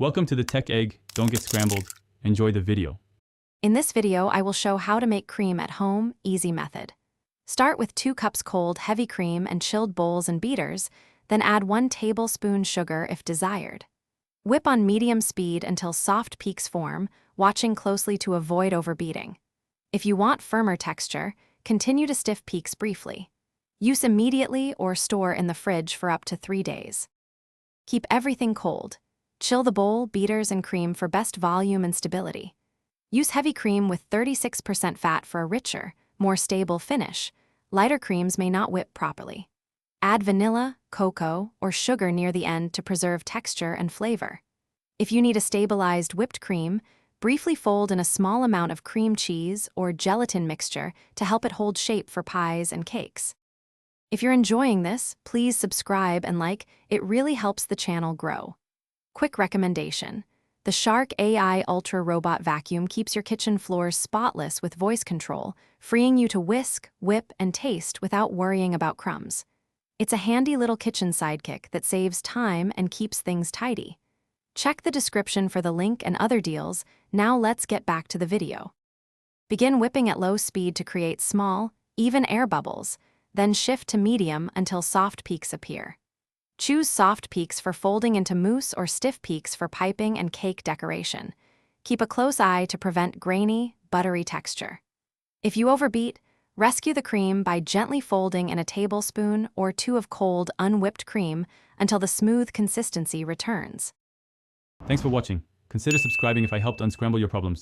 Welcome to the Tech Egg. Don't get scrambled. Enjoy the video. In this video, I will show how to make cream at home, easy method. Start with 2 cups cold, heavy cream and chilled bowls and beaters, then add 1 tablespoon sugar if desired. Whip on medium speed until soft peaks form, watching closely to avoid overbeating. If you want firmer texture, continue to stiff peaks briefly. Use immediately or store in the fridge for up to 3 days. Keep everything cold. Chill the bowl, beaters, and cream for best volume and stability. Use heavy cream with 36% fat for a richer, more stable finish. Lighter creams may not whip properly. Add vanilla, cocoa, or sugar near the end to preserve texture and flavor. If you need a stabilized whipped cream, briefly fold in a small amount of cream cheese or gelatin mixture to help it hold shape for pies and cakes. If you're enjoying this, please subscribe and like. It really helps the channel grow. Quick recommendation. The Shark AI Ultra Robot Vacuum keeps your kitchen floors spotless with voice control, freeing you to whisk, whip, and taste without worrying about crumbs. It's a handy little kitchen sidekick that saves time and keeps things tidy. Check the description for the link and other deals. Now let's get back to the video. Begin whipping at low speed to create small, even air bubbles, then shift to medium until soft peaks appear. Choose soft peaks for folding into mousse or stiff peaks for piping and cake decoration. Keep a close eye to prevent grainy, buttery texture. If you overbeat, rescue the cream by gently folding in a tablespoon or 2 of cold, unwhipped cream until the smooth consistency returns. Thanks for watching. Consider subscribing if I helped unscramble your problems.